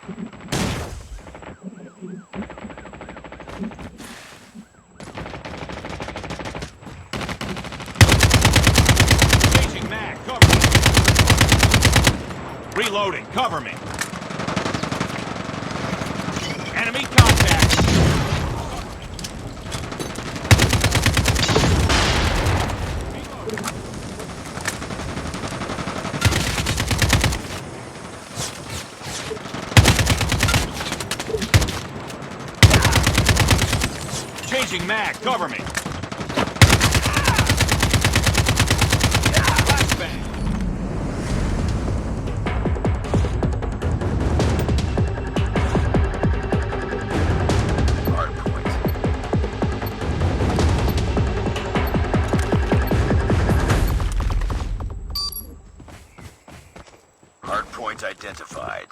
Changing mag, cover me. Reloading, cover me. Enemy contact. Changing mag, cover me. Flashbang. Hardpoint. Hardpoint identified.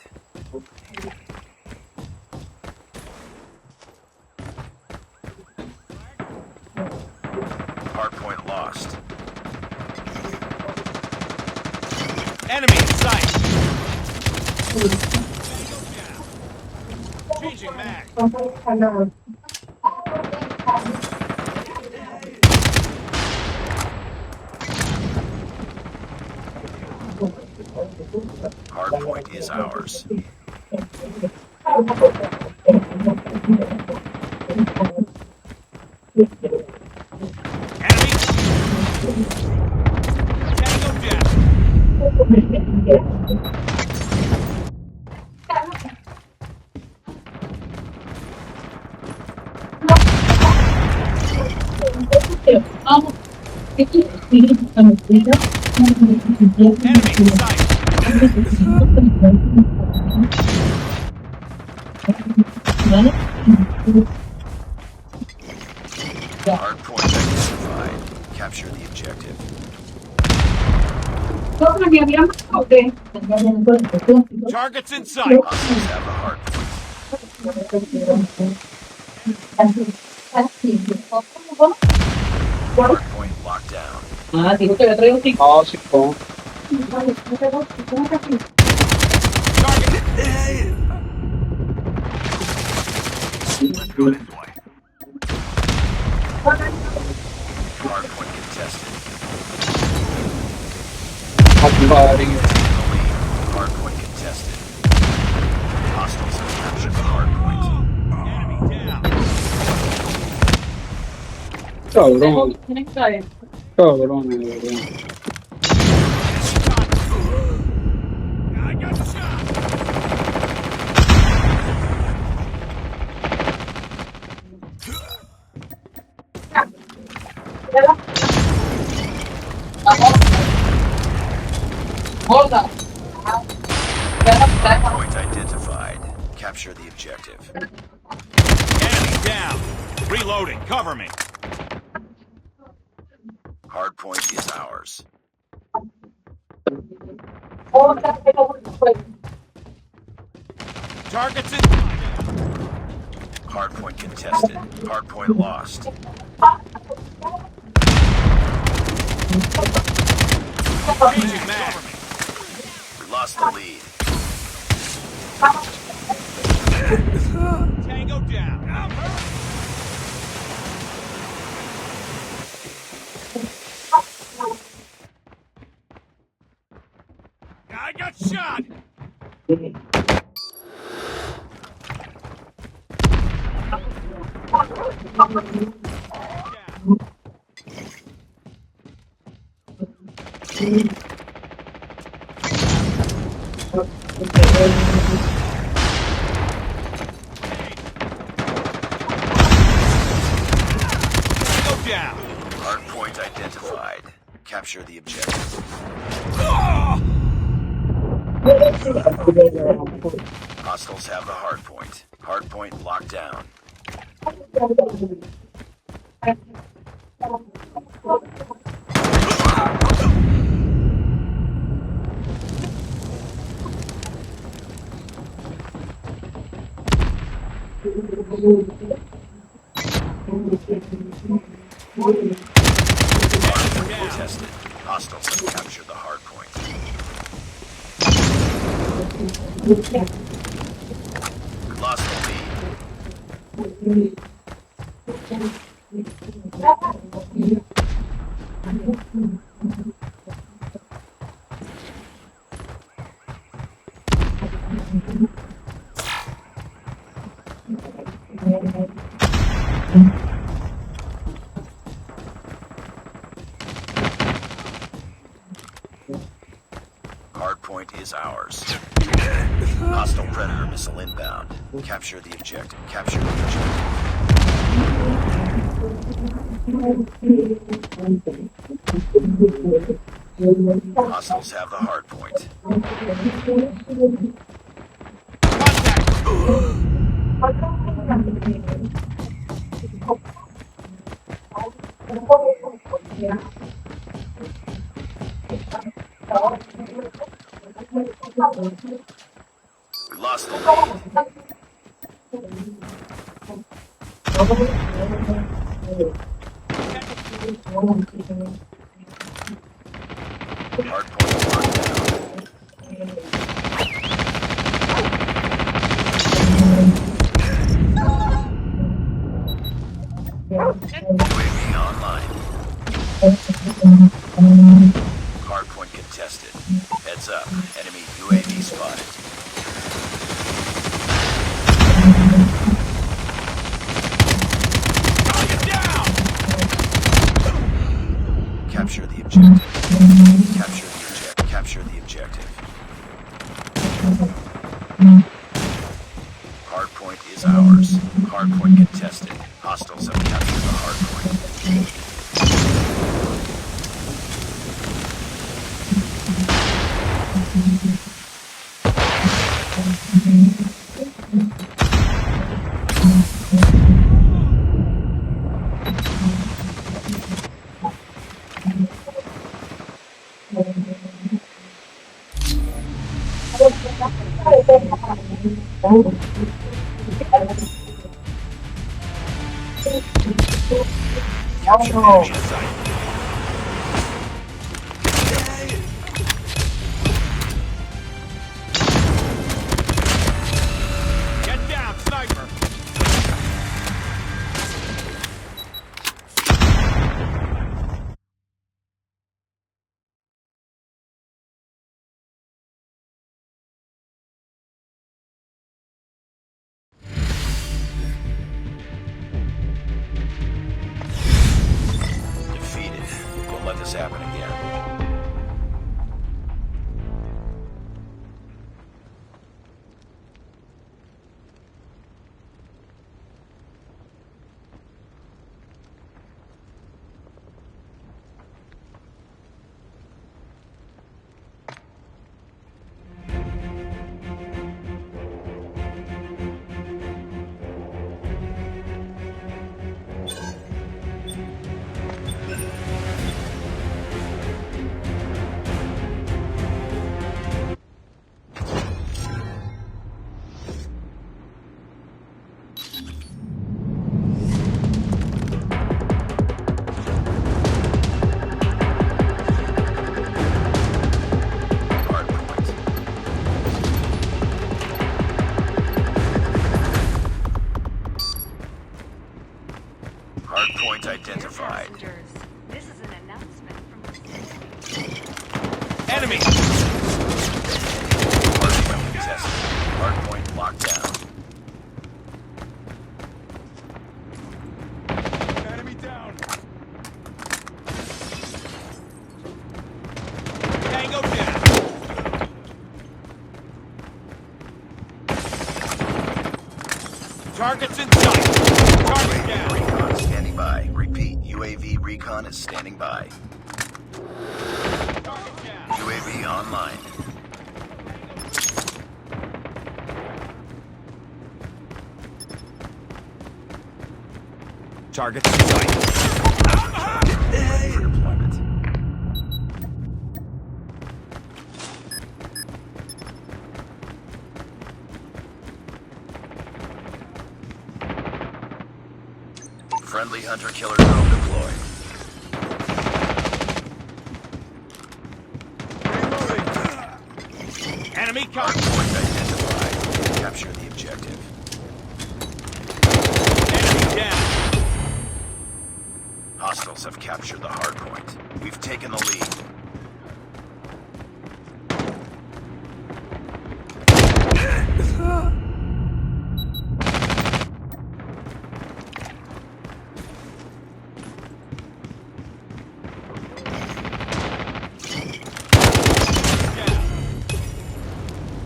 Hardpoint lost. Enemy in sight. Changing mag. Hardpoint is ours. Enemy. Tango down. Enemy in sight. Hardpoint identified. Capture the objective. Targets in sight. Hostiles have the hardpoint. Hardpoint locked down. Target. Hardpoint contested. Hardpoint contested. Hostiles have captured the hardpoint. Enemy down. I got shot. Hardpoint identified. Capture the objective. Enemy down. Reloading, cover me. Hardpoint is ours. Targets in sight. Hardpoint contested. Hardpoint lost. Changing mag. We lost the lead. Tango down. I got shot. Tango down. Hardpoint identified. Capture the objective. Hostiles have the hardpoint. Hardpoint locked down. Hardpoint contested. Hostiles have captured the hardpoint. Hardpoint is ours. Hostile Predator missile inbound. Capture the objective. Capture the objective. Hostiles have the hardpoint. We lost the lead. Hardpoint locked down. UAV online. Hardpoint contested. Heads up. Enemy UAV spotted. Target down! Capture the objective. Capture the objective. Capture the objective. Hardpoint is ours. Hardpoint contested. Hostiles have captured the hardpoint. Capture enemy in sight. Get down, sniper! Defeated. Don't let this happen again. Hardpoint identified. Passengers, this is an announcement from Enemy! Hardpoint contested. Hardpoint locked down. Enemy down! Tango down! Targets in sight! Target down! Recon standing by. Repeat, UAV recon is standing by. Target down! UAV online. Targets in sight! Ready for deployment. Friendly hunter-killer drone deployed. Enemy contact! Hardpoint identified. Capture the objective. Enemy have captured the hard point. We've taken the lead.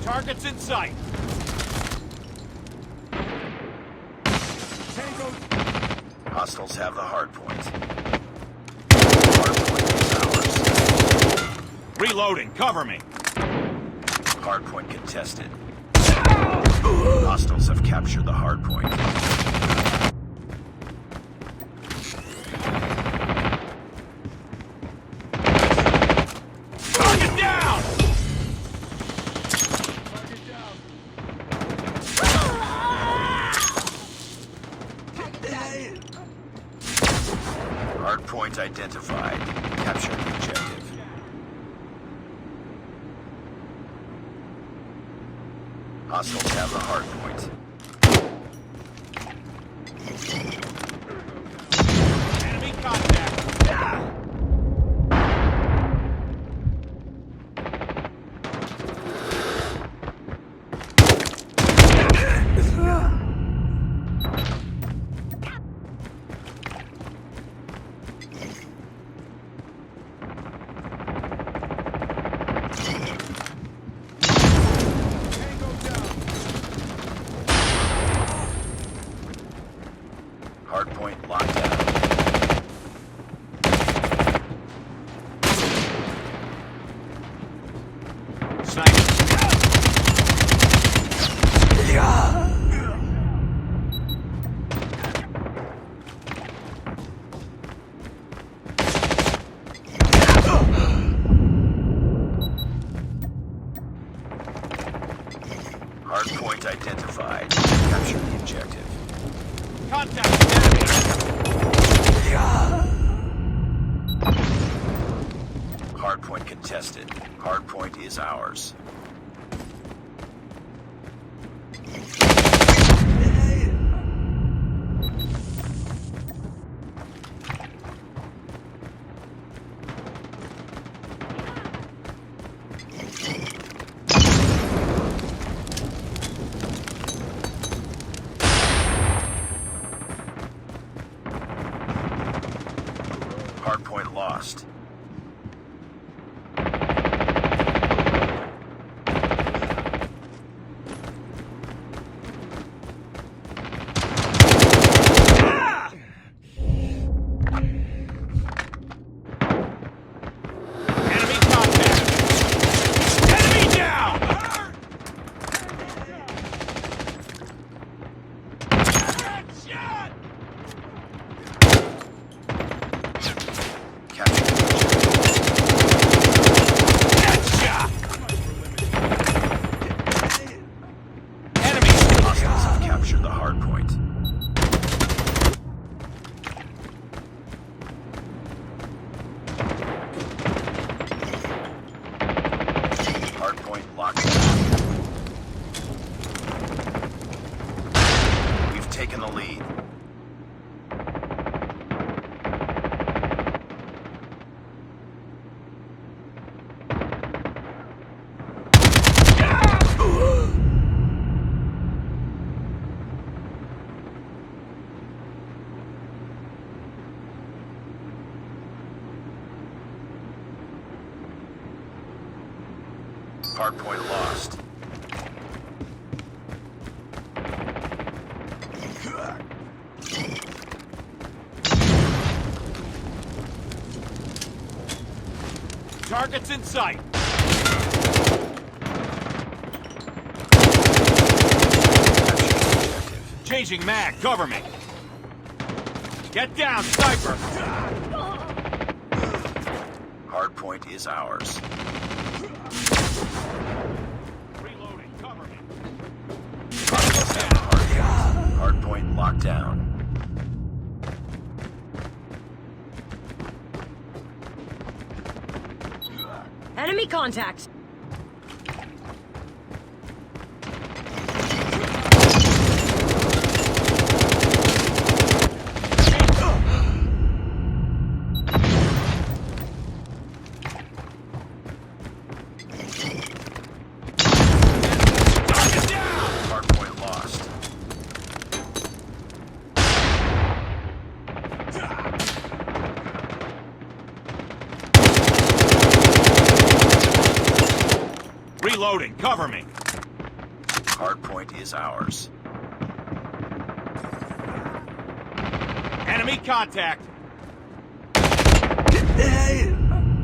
Targets in sight. Hostiles have the hard point. Hard point is ours. Reloading. Cover me. Hard point contested. Hostiles have captured the hard point. Target down! Hard point identified. Capture the objective. Hostiles have the hard point. Enemy contact. Hard point locked down. Sniper. Hard point identified. Capture the objective. Contact with enemy. Hard point contested. Hard point is ours. Hard point lost. Enemy contact. Enemy down! Headshot! Capture the objective. Headshot! Enemy! Hostiles have captured the hard point. Hard point locked down. We've taken the lead. Hard point lost. Targets in sight. Changing mag. Cover me. Get down, sniper. Hard point is ours. Reloading. Cover me. Hostiles have the hard point. Hard point locked down. Enemy contact! Reloading. Cover me. Hardpoint is ours. Enemy contact.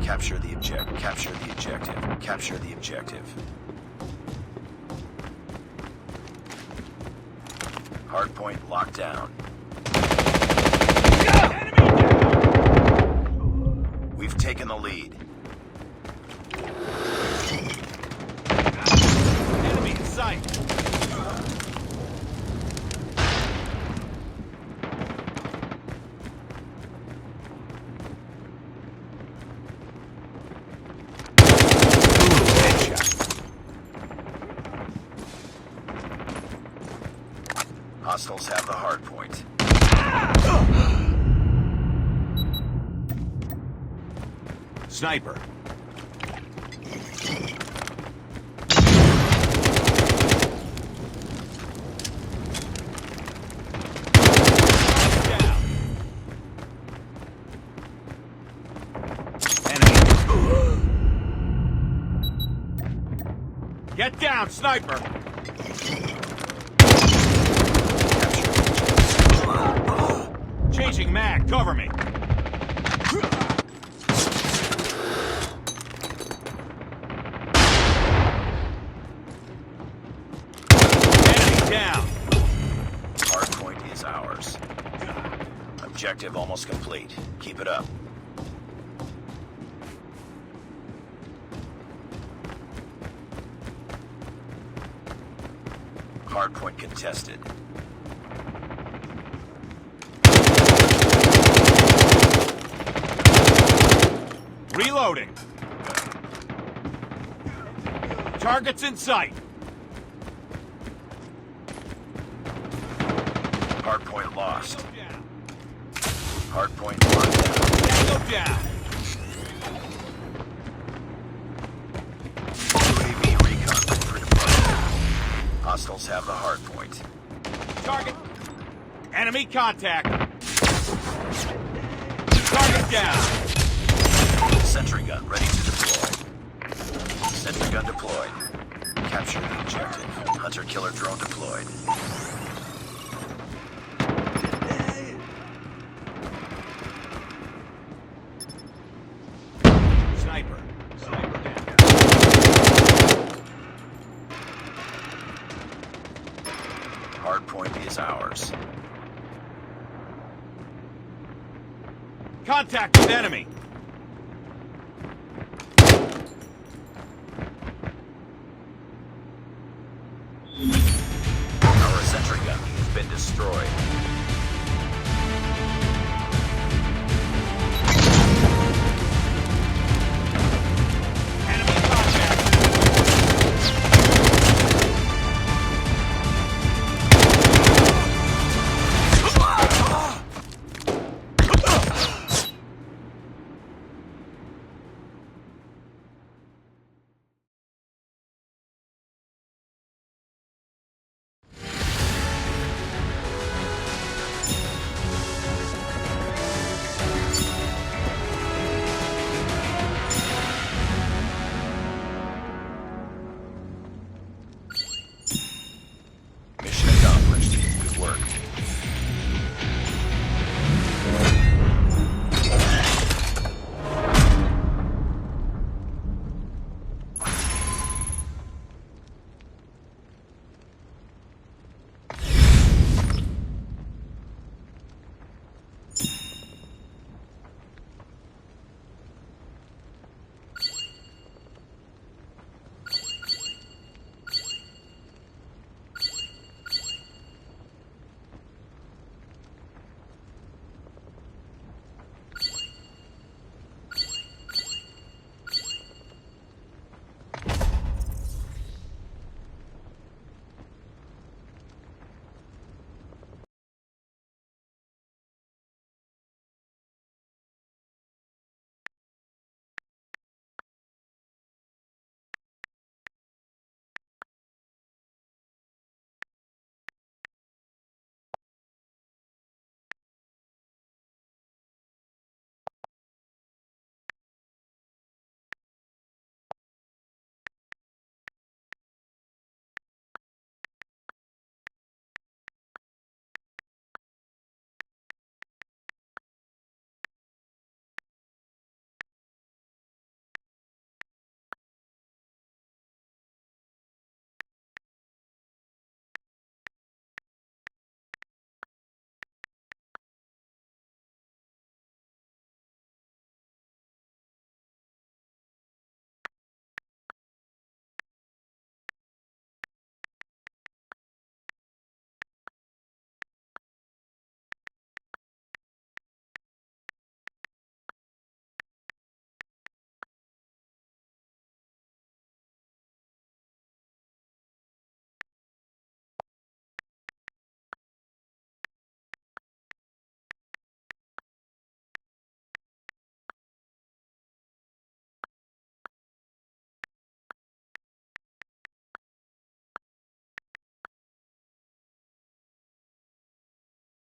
Capture the objective. Capture the objective. Capture the objective. Hardpoint locked down. We've taken the lead. Enemy in sight. Hostiles have the hard point. Sniper. Down. Enemy. Get down, sniper. Changing mag, cover me. Enemy down. Hardpoint is ours. Objective almost complete. Keep it up. Hardpoint contested. Reloading. Targets in sight. Hardpoint lost. Down. Hardpoint locked down. Tango down. UAV recon for deployment. Hostiles have the hardpoint. Target. Enemy contact. Target down. Sentry gun ready to deploy. Sentry gun deployed. Capture the objective. Hunter-killer drone deployed. Sniper. Sniper down. Hardpoint is ours. Contact with enemy. Our sentry gun has been destroyed.